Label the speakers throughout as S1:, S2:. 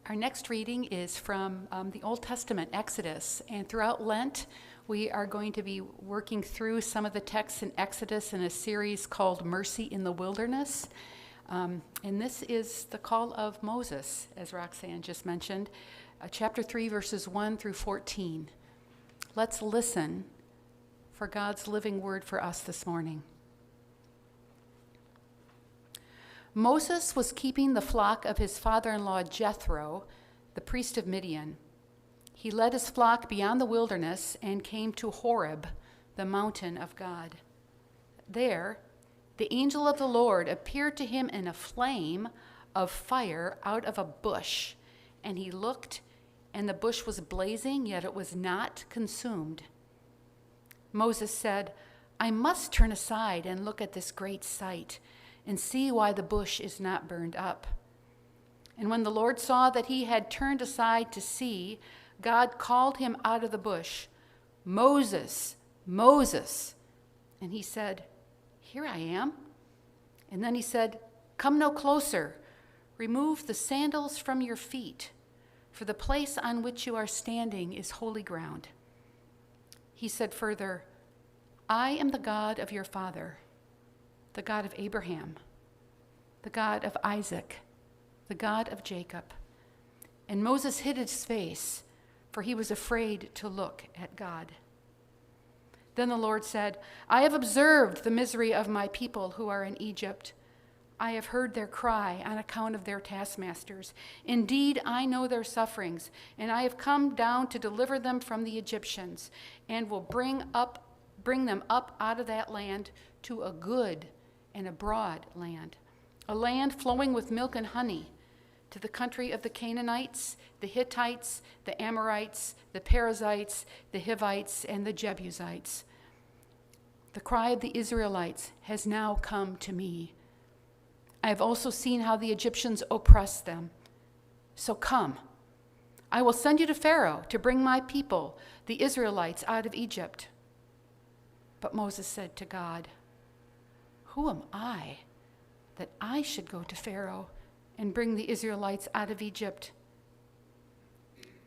S1: Our next reading is from the Old Testament, Exodus, and throughout Lent, we are going to be working through some of the texts in Exodus in a series called Mercy in the Wilderness. And this is the call of Moses, as Roxanne just mentioned, chapter 3, verses 1 through 14. Let's listen for God's living word for us this morning. Moses was keeping the flock of his father-in-law Jethro, the priest of Midian. He led his flock beyond the wilderness and came to Horeb, the mountain of God. There, the angel of the Lord appeared to him in a flame of fire out of a bush, and he looked, and the bush was blazing, yet it was not consumed. Moses said, "I must turn aside and look at this great sight, and see why the bush is not burned up." And when the Lord saw that he had turned aside to see, God called him out of the bush, "Moses, Moses." And he said, "Here I am." And then he said, "Come no closer. Remove the sandals from your feet, for the place on which you are standing is holy ground." He said further, "I am the God of your father, the God of Abraham, the God of Isaac, the God of Jacob." And Moses hid his face, for he was afraid to look at God. Then the Lord said, "I have observed the misery of my people who are in Egypt. I have heard their cry on account of their taskmasters. Indeed, I know their sufferings, and I have come down to deliver them from the Egyptians, and will bring them up out of that land to a good and a broad land, a land flowing with milk and honey, to the country of the Canaanites, the Hittites, the Amorites, the Perizzites, the Hivites, and the Jebusites. The cry of the Israelites has now come to me. I have also seen how the Egyptians oppress them. So come, I will send you to Pharaoh to bring my people, the Israelites, out of Egypt." But Moses said to God, "Who am I that I should go to Pharaoh and bring the Israelites out of Egypt?"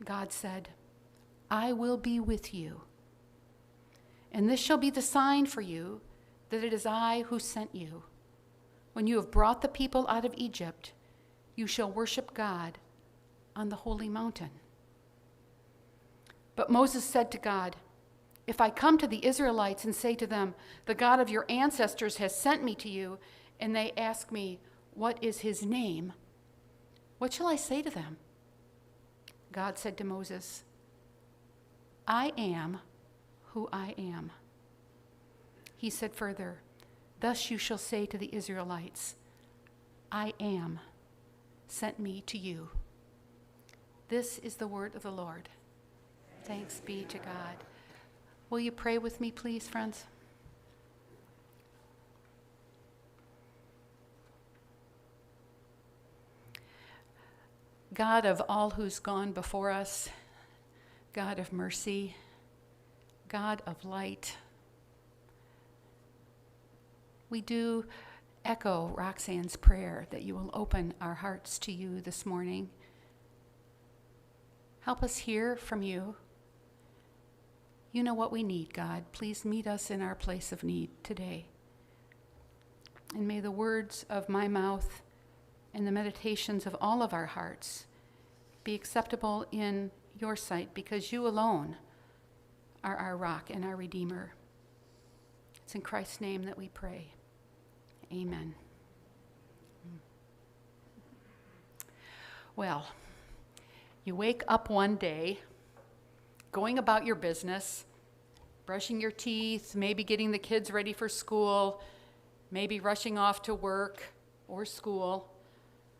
S1: God said, "I will be with you. And this shall be the sign for you that it is I who sent you. When you have brought the people out of Egypt, you shall worship God on the holy mountain." But Moses said to God, "If I come to the Israelites and say to them, 'The God of your ancestors has sent me to you,' and they ask me, 'What is his name?' what shall I say to them?" God said to Moses, "I am who I am." He said further, "Thus you shall say to the Israelites, 'I am sent me to you.'" This is the word of the Lord. Thanks be to God. Will you pray with me, please, friends? God of all who's gone before us, God of mercy, God of light, we do echo Roxanne's prayer that you will open our hearts to you this morning. Help us hear from you. You know what we need, God. Please meet us in our place of need today. And may the words of my mouth and the meditations of all of our hearts be acceptable in your sight, because you alone are our rock and our Redeemer. It's in Christ's name that we pray. Amen. Well, you wake up one day, going about your business, brushing your teeth, maybe getting the kids ready for school, maybe rushing off to work or school.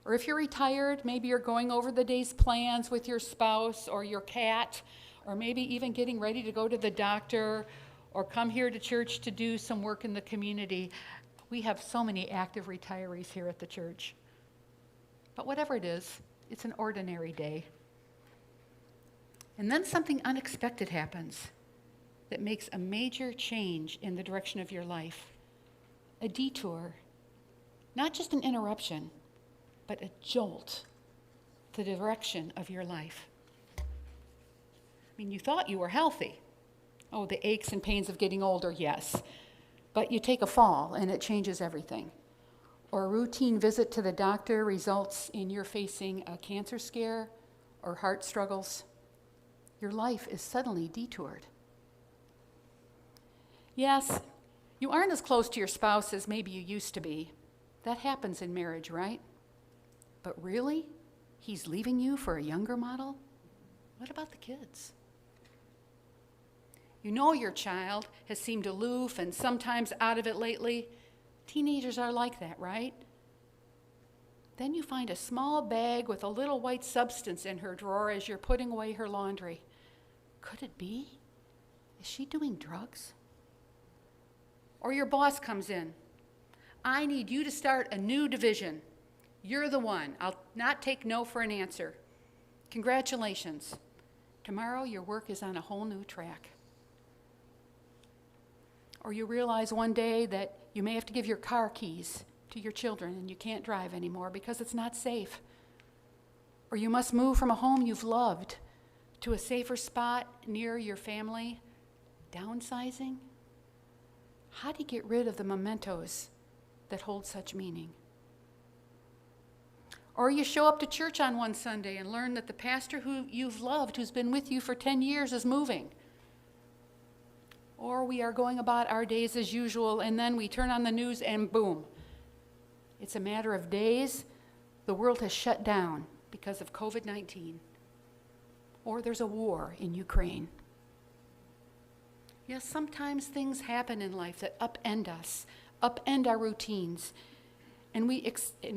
S1: Or if you're retired, maybe you're going over the day's plans with your spouse or your cat, or maybe even getting ready to go to the doctor or come here to church to do some work in the community. We have so many active retirees here at the church. But whatever it is, it's an ordinary day. And then something unexpected happens that makes a major change in the direction of your life. A detour, not just an interruption, but a jolt the direction of your life. I mean, you thought you were healthy. Oh, the aches and pains of getting older, yes. But you take a fall and it changes everything. Or a routine visit to the doctor results in your facing a cancer scare or heart struggles. Your life is suddenly detoured. Yes, you aren't as close to your spouse as maybe you used to be. That happens in marriage, right? But really? He's leaving you for a younger model? What about the kids? You know your child has seemed aloof and sometimes out of it lately. Teenagers are like that, right? Then you find a small bag with a little white substance in her drawer as you're putting away her laundry. Could it be? Is she doing drugs? Or your boss comes in. I need you to start a new division. You're the one. I'll not take no for an answer. Congratulations. Tomorrow your work is on a whole new track. Or you realize one day that you may have to give your car keys to your children and you can't drive anymore because it's not safe. Or you must move from a home you've loved to a safer spot near your family. Downsizing? How do you get rid of the mementos that hold such meaning? Or you show up to church on one Sunday and learn that the pastor who you've loved, who's been with you for 10 years, is moving. Or we are going about our days as usual, and then we turn on the news and boom. It's a matter of days. The world has shut down because of COVID-19. Or there's a war in Ukraine. Yes, sometimes things happen in life that upend us, upend our routines, and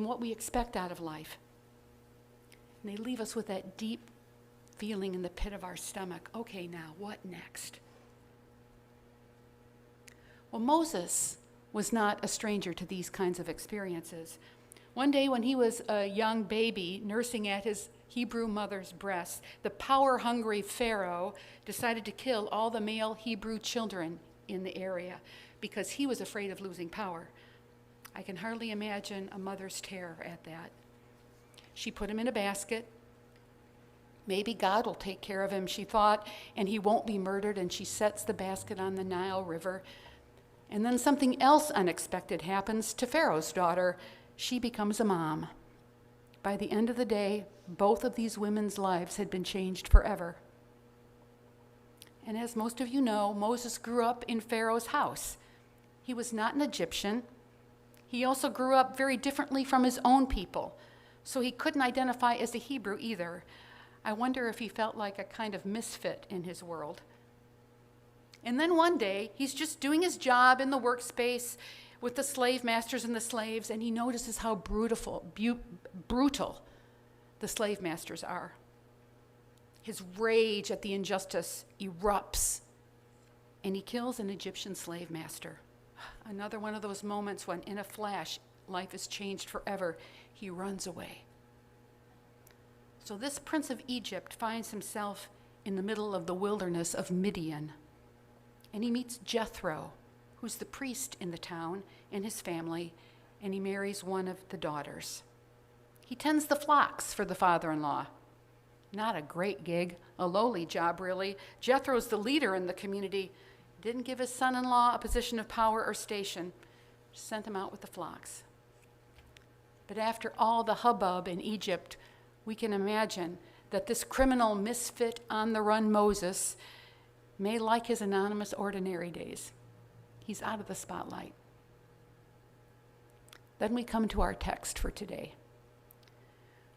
S1: what we expect out of life. And they leave us with that deep feeling in the pit of our stomach. Okay, now, what next? Well, Moses was not a stranger to these kinds of experiences. One day when he was a young baby nursing at his Hebrew mother's breast, the power-hungry Pharaoh decided to kill all the male Hebrew children in the area because he was afraid of losing power. I can hardly imagine a mother's terror at that. She put him in a basket. Maybe God will take care of him, she thought, and he won't be murdered, and she sets the basket on the Nile River. And then something else unexpected happens to Pharaoh's daughter. She becomes a mom. By the end of the day, both of these women's lives had been changed forever. And as most of you know, Moses grew up in Pharaoh's house. He was not an Egyptian. He also grew up very differently from his own people, so he couldn't identify as a Hebrew either. I wonder if he felt like a kind of misfit in his world. And then one day, he's just doing his job in the workspace with the slave masters and the slaves, and he notices how brutal the slave masters are. His rage at the injustice erupts, and he kills an Egyptian slave master. Another one of those moments when, in a flash, life is changed forever. He runs away. So this prince of Egypt finds himself in the middle of the wilderness of Midian. And he meets Jethro, who's the priest in the town, and his family, and he marries one of the daughters. He tends the flocks for the father-in-law. Not a great gig, a lowly job, really. Jethro's the leader in the community. Didn't give his son-in-law a position of power or station. Sent him out with the flocks. But after all the hubbub in Egypt, we can imagine that this criminal misfit on-the-run Moses may like his anonymous ordinary days. He's out of the spotlight. Then we come to our text for today.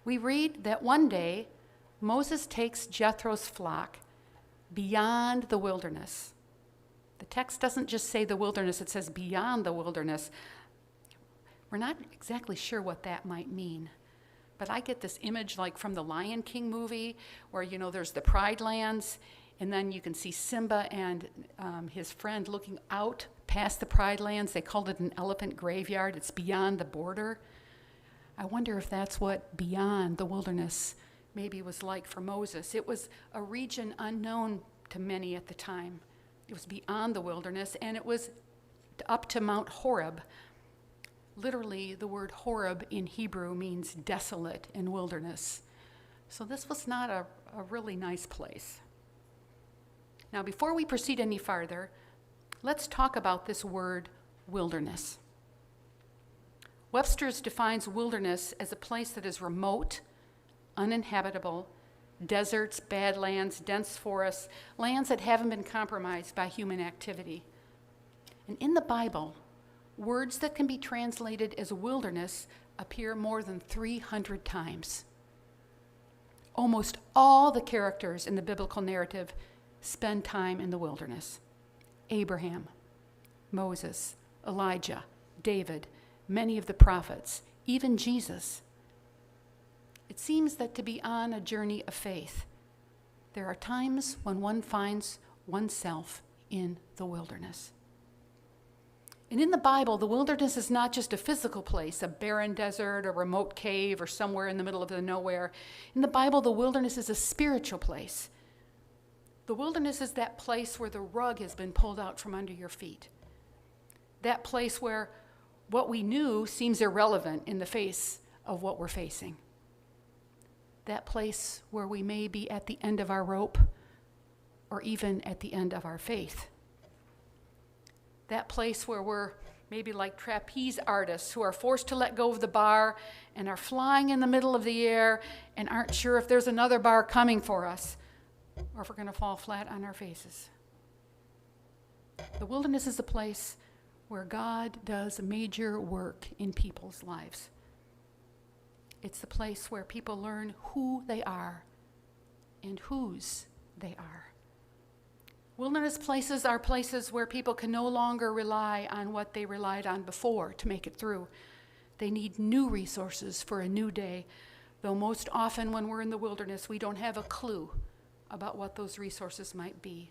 S1: We read that one day Moses takes Jethro's flock beyond the wilderness. The text doesn't just say the wilderness, it says beyond the wilderness. We're not exactly sure what that might mean. But I get this image like from the Lion King movie where, there's the Pride Lands, and then you can see Simba and his friend looking out past the Pride Lands. They called it an elephant graveyard. It's beyond the border. I wonder if that's what beyond the wilderness maybe was like for Moses. It was a region unknown to many at the time. It was beyond the wilderness, and it was up to Mount Horeb. Literally, the word Horeb in Hebrew means desolate and wilderness. So this was not a really nice place. Now, before we proceed any farther, let's talk about this word wilderness. Webster's defines wilderness as a place that is remote, uninhabitable, deserts, badlands, dense forests, lands that haven't been compromised by human activity. And in the Bible, words that can be translated as wilderness appear more than 300 times. Almost all the characters in the biblical narrative spend time in the wilderness. Abraham, Moses, Elijah, David, many of the prophets, even Jesus. It seems that to be on a journey of faith, there are times when one finds oneself in the wilderness. And in the Bible, the wilderness is not just a physical place, a barren desert, a remote cave, or somewhere in the middle of the nowhere. In the Bible, the wilderness is a spiritual place. The wilderness is that place where the rug has been pulled out from under your feet. That place where what we knew seems irrelevant in the face of what we're facing. That place where we may be at the end of our rope or even at the end of our faith. That place where we're maybe like trapeze artists who are forced to let go of the bar and are flying in the middle of the air and aren't sure if there's another bar coming for us or if we're going to fall flat on our faces. The wilderness is a place where God does major work in people's lives. It's the place where people learn who they are and whose they are. Wilderness places are places where people can no longer rely on what they relied on before to make it through. They need new resources for a new day, though most often when we're in the wilderness, we don't have a clue about what those resources might be.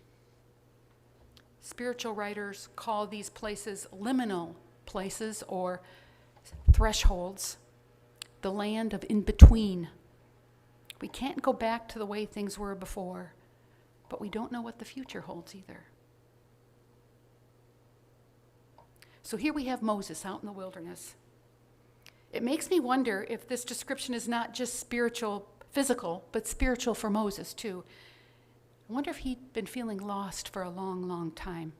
S1: Spiritual writers call these places liminal places or thresholds, the land of in-between. We can't go back to the way things were before, but we don't know what the future holds either. So here we have Moses out in the wilderness. It makes me wonder if this description is not just spiritual, physical, but spiritual for Moses too. I wonder if he'd been feeling lost for a long, long time,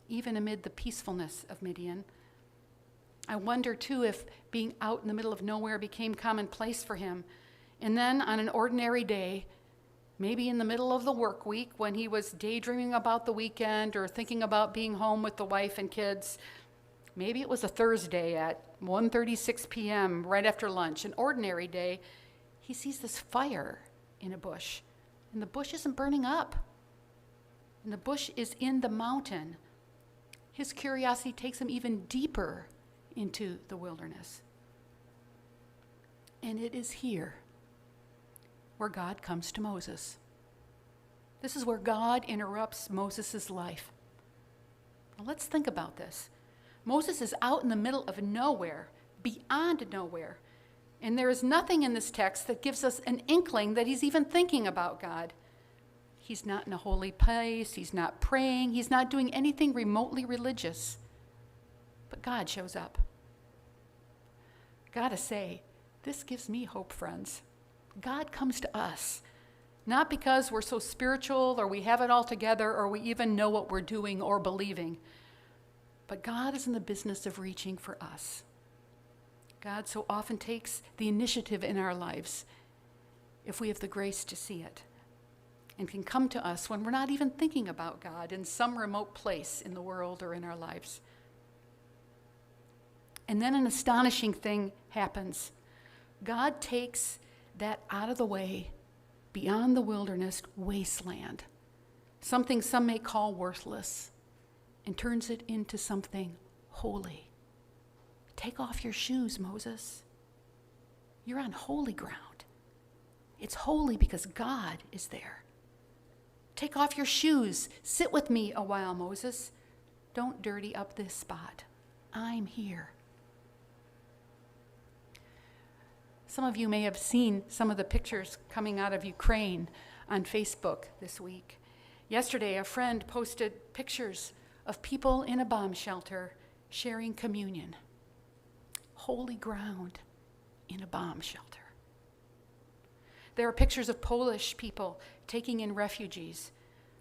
S1: even amid the peacefulness of Midian. I wonder too if being out in the middle of nowhere became commonplace for him. And then on an ordinary day, maybe in the middle of the work week when he was daydreaming about the weekend or thinking about being home with the wife and kids, maybe it was a Thursday at 1:36 p.m. right after lunch, an ordinary day, he sees this fire in a bush. And the bush isn't burning up. And the bush is in the mountain. His curiosity takes him even deeper into the wilderness. And it is here where God comes to Moses. This is where God interrupts Moses' life. Now let's think about this. Moses is out in the middle of nowhere, beyond nowhere. And there is nothing in this text that gives us an inkling that he's even thinking about God. He's not in a holy place. He's not praying. He's not doing anything remotely religious. But God shows up. Gotta say, this gives me hope, friends. God comes to us, not because we're so spiritual or we have it all together or we even know what we're doing or believing, but God is in the business of reaching for us. God so often takes the initiative in our lives if we have the grace to see it, and can come to us when we're not even thinking about God in some remote place in the world or in our lives. And then an astonishing thing happens. God takes that out of the way, beyond the wilderness wasteland, something some may call worthless, and turns it into something holy. Take off your shoes, Moses. You're on holy ground. It's holy because God is there. Take off your shoes. Sit with me a while, Moses. Don't dirty up this spot. I'm here. Some of you may have seen some of the pictures coming out of Ukraine on Facebook this week. Yesterday, a friend posted pictures of people in a bomb shelter sharing communion. Holy ground in a bomb shelter. There are pictures of Polish people taking in refugees,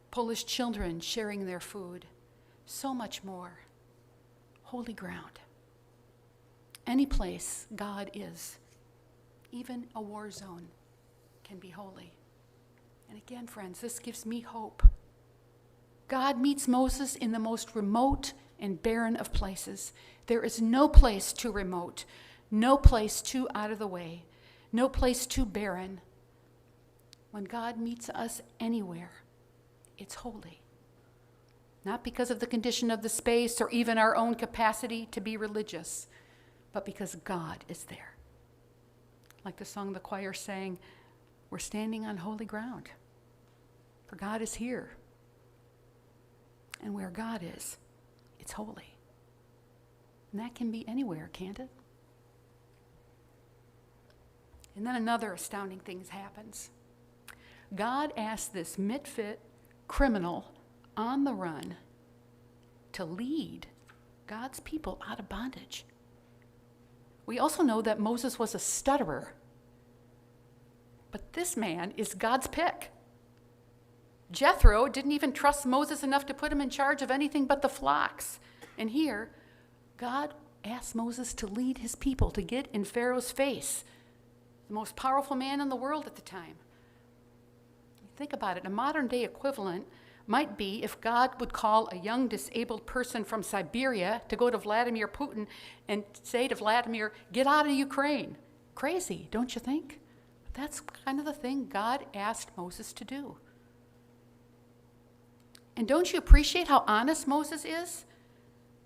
S1: Polish children sharing their food. So much more. Holy ground. Any place God is, even a war zone, can be holy. And again, friends, this gives me hope. God meets Moses in the most remote and barren of places. There is no place too remote, no place too out of the way, no place too barren. When God meets us anywhere, it's holy. Not because of the condition of the space or even our own capacity to be religious, but because God is there. Like the song the choir sang, we're standing on holy ground, for God is here. And where God is, it's holy. And that can be anywhere, can't it? And then another astounding thing happens. God asked this misfit criminal on the run to lead God's people out of bondage. We also know that Moses was a stutterer. But this man is God's pick. Jethro didn't even trust Moses enough to put him in charge of anything but the flocks. And here, God asked Moses to lead his people to get in Pharaoh's face, the most powerful man in the world at the time. Think about it. A modern-day equivalent might be if God would call a young disabled person from Siberia to go to Vladimir Putin and say to Vladimir, get out of Ukraine. Crazy, don't you think? But that's kind of the thing God asked Moses to do. And don't you appreciate how honest Moses is?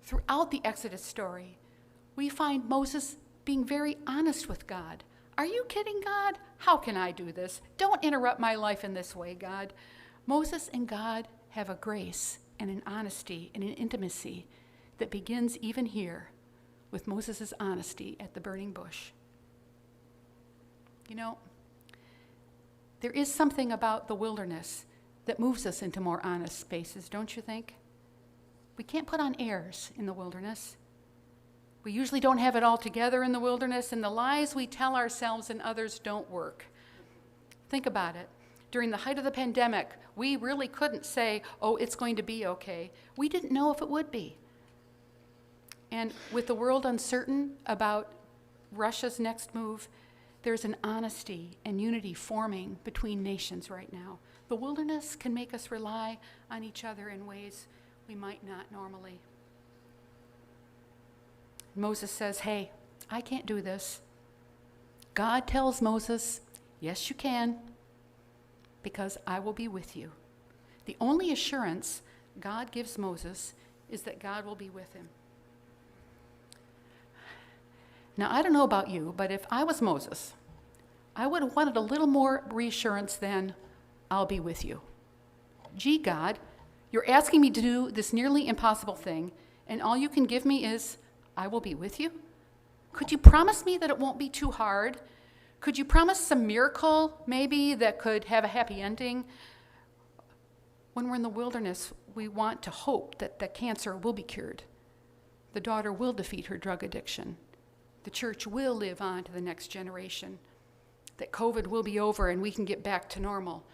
S1: Throughout the Exodus story, we find Moses being very honest with God. Are you kidding, God? How can I do this? Don't interrupt my life in this way, God. Moses and God have a grace and an honesty and an intimacy that begins even here with Moses' honesty at the burning bush. You know, there is something about the wilderness that moves us into more honest spaces, don't you think? We can't put on airs in the wilderness. We usually don't have it all together in the wilderness, and the lies we tell ourselves and others don't work. Think about it. During the height of the pandemic, we really couldn't say, oh, it's going to be okay. We didn't know if it would be. And with the world uncertain about Russia's next move, there's an honesty and unity forming between nations right now. The wilderness can make us rely on each other in ways we might not normally. Moses says, hey, I can't do this. God tells Moses, yes, you can, because I will be with you. The only assurance God gives Moses is that God will be with him. Now, I don't know about you, but if I was Moses, I would have wanted a little more reassurance than, I'll be with you. Gee, God, you're asking me to do this nearly impossible thing, and all you can give me is, I will be with you? Could you promise me that it won't be too hard? Could you promise some miracle, maybe, that could have a happy ending? When we're in the wilderness, we want to hope that the cancer will be cured. The daughter will defeat her drug addiction. The church will live on to the next generation. That COVID will be over and we can get back to normal.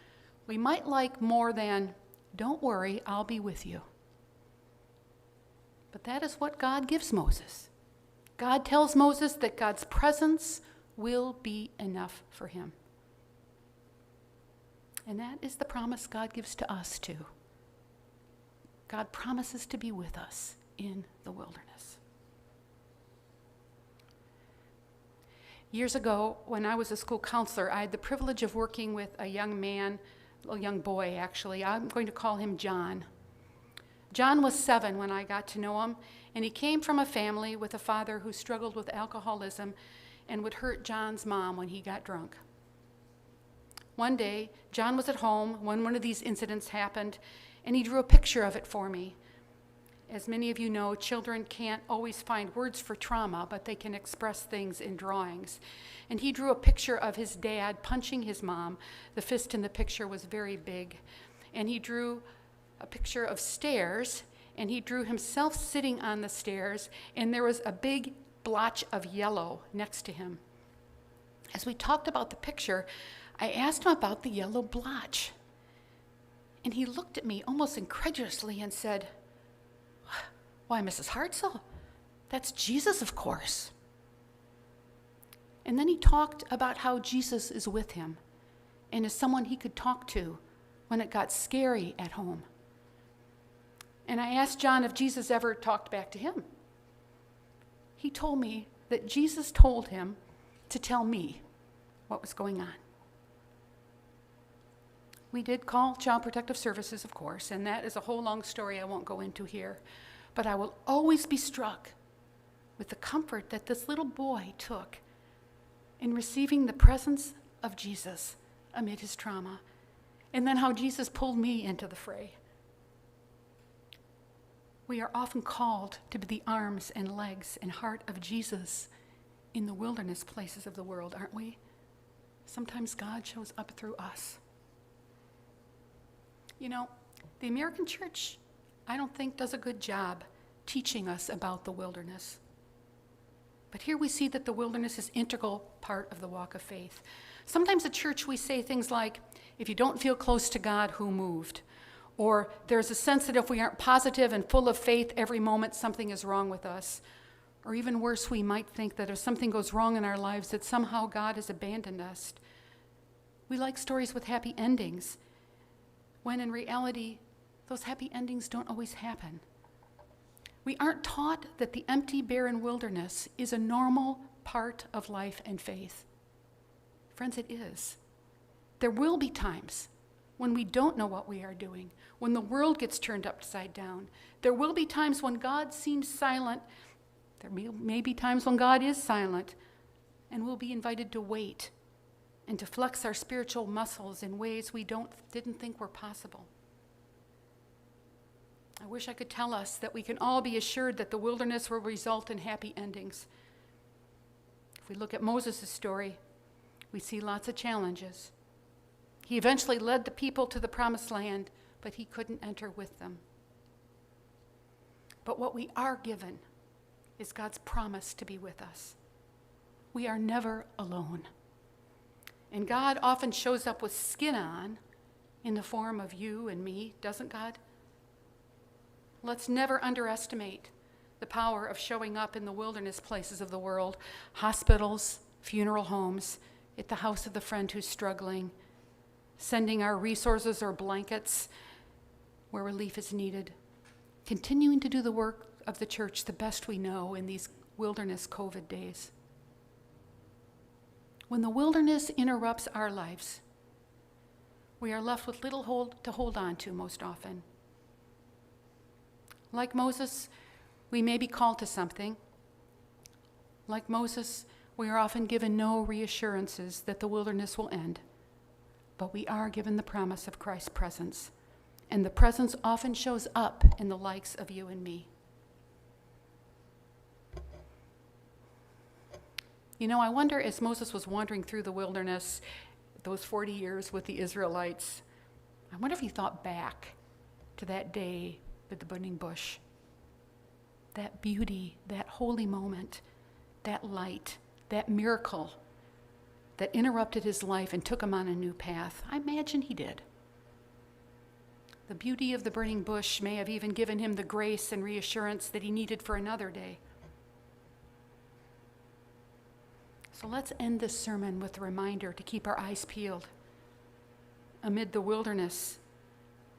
S1: We might like more than, don't worry, I'll be with you. But that is what God gives Moses. God tells Moses that God's presence will be enough for him. And that is the promise God gives to us too. God promises to be with us in the wilderness. Years ago, when I was a school counselor, I had the privilege of working with a young man, a young boy actually. I'm going to call him John. John was 7 when I got to know him, and he came from a family with a father who struggled with alcoholism and would hurt John's mom when he got drunk. One day, John was at home when one of these incidents happened, and he drew a picture of it for me. As many of you know, children can't always find words for trauma, but they can express things in drawings. And he drew a picture of his dad punching his mom. The fist in the picture was very big. And he drew a picture of stairs, and he drew himself sitting on the stairs, and there was a big blotch of yellow next to him. As we talked about the picture, I asked him about the yellow blotch. And he looked at me almost incredulously and said, "Why, Mrs. Hartzell, that's Jesus, of course." And then he talked about how Jesus is with him and is someone he could talk to when it got scary at home. And I asked John if Jesus ever talked back to him. He told me that Jesus told him to tell me what was going on. We did call Child Protective Services, of course, and that is a whole long story I won't go into here. But I will always be struck with the comfort that this little boy took in receiving the presence of Jesus amid his trauma, and then how Jesus pulled me into the fray. We are often called to be the arms and legs and heart of Jesus in the wilderness places of the world, aren't we? Sometimes God shows up through us. You know, the American church, I don't think, does a good job teaching us about the wilderness. But here we see that the wilderness is an integral part of the walk of faith. Sometimes at church we say things like, if you don't feel close to God, who moved? Or there's a sense that if we aren't positive and full of faith every moment, something is wrong with us. Or even worse, we might think that if something goes wrong in our lives, that somehow God has abandoned us. We like stories with happy endings, when in reality, those happy endings don't always happen. We aren't taught that the empty, barren wilderness is a normal part of life and faith. Friends, it is. There will be times when we don't know what we are doing, when the world gets turned upside down. There will be times when God seems silent. There may be times when God is silent, and we'll be invited to wait and to flex our spiritual muscles in ways we didn't think were possible. I wish I could tell us that we can all be assured that the wilderness will result in happy endings. If we look at Moses' story, we see lots of challenges. He eventually led the people to the promised land, but he couldn't enter with them. But what we are given is God's promise to be with us. We are never alone. And God often shows up with skin on in the form of you and me, doesn't God? Let's never underestimate the power of showing up in the wilderness places of the world, hospitals, funeral homes, at the house of the friend who's struggling, sending our resources or blankets where relief is needed, continuing to do the work of the church the best we know in these wilderness COVID days. When the wilderness interrupts our lives, we are left with little to hold on to most often. Like Moses, we may be called to something. Like Moses, we are often given no reassurances that the wilderness will end, but we are given the promise of Christ's presence, and the presence often shows up in the likes of you and me. You know, I wonder, as Moses was wandering through the wilderness, those 40 years with the Israelites, I wonder if he thought back to that day with the burning bush, that beauty, that holy moment, that light, that miracle that interrupted his life and took him on a new path. I imagine he did. The beauty of the burning bush may have even given him the grace and reassurance that he needed for another day. So let's end this sermon with a reminder to keep our eyes peeled amid the wilderness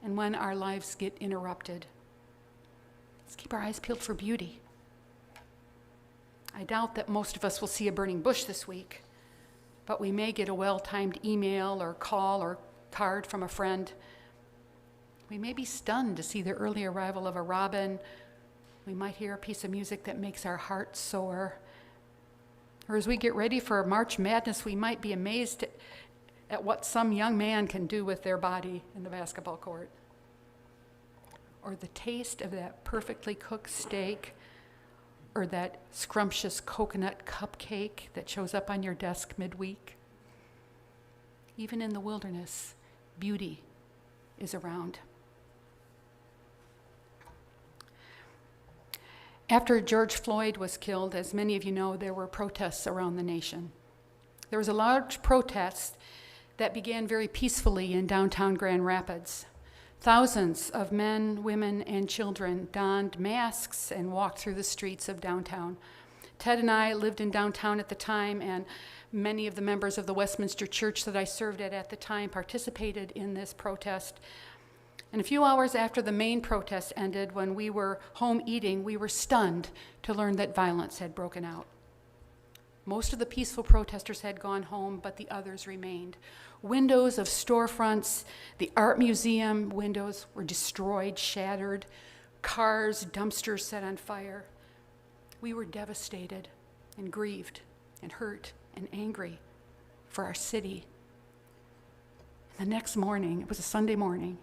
S1: and when our lives get interrupted. Let's keep our eyes peeled for beauty. I doubt that most of us will see a burning bush this week, but we may get a well-timed email or call or card from a friend. We may be stunned to see the early arrival of a robin. We might hear a piece of music that makes our heart soar. Or as we get ready for March Madness, we might be amazed at what some young man can do with their body in the basketball court. Or the taste of that perfectly cooked steak, or that scrumptious coconut cupcake that shows up on your desk midweek. Even in the wilderness, beauty is around. After George Floyd was killed, as many of you know, there were protests around the nation. There was a large protest that began very peacefully in downtown Grand Rapids. Thousands of men, women, and children donned masks and walked through the streets of downtown. Ted and I lived in downtown at the time, and many of the members of the Westminster Church that I served at the time participated in this protest. And a few hours after the main protest ended, when we were home eating, we were stunned to learn that violence had broken out. Most of the peaceful protesters had gone home, but the others remained. Windows of storefronts, the art museum windows were destroyed, shattered, cars, dumpsters set on fire. We were devastated and grieved and hurt and angry for our city. The next morning, it was a Sunday morning,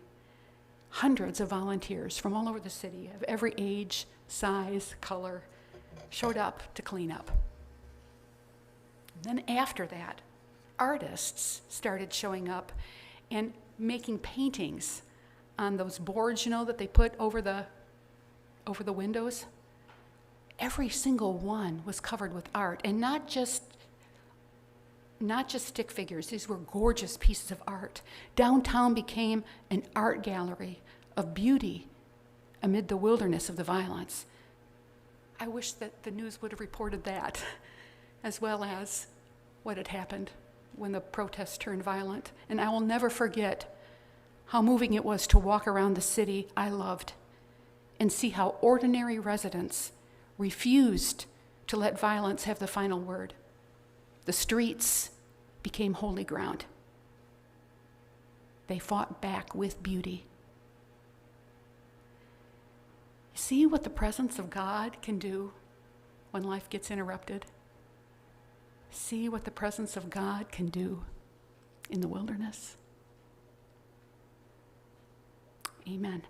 S1: hundreds of volunteers from all over the city, of every age, size, color, showed up to clean up. And then after that, artists started showing up and making paintings on those boards, that they put over the windows. Every single one was covered with art, and not just stick figures. These were gorgeous pieces of art. Downtown became an art gallery of beauty amid the wilderness of the violence. I wish that the news would have reported that, as well as what had happened when the protests turned violent. And I will never forget how moving it was to walk around the city I loved and see how ordinary residents refused to let violence have the final word. The streets became holy ground. They fought back with beauty. You see what the presence of God can do when life gets interrupted? See what the presence of God can do in the wilderness? Amen.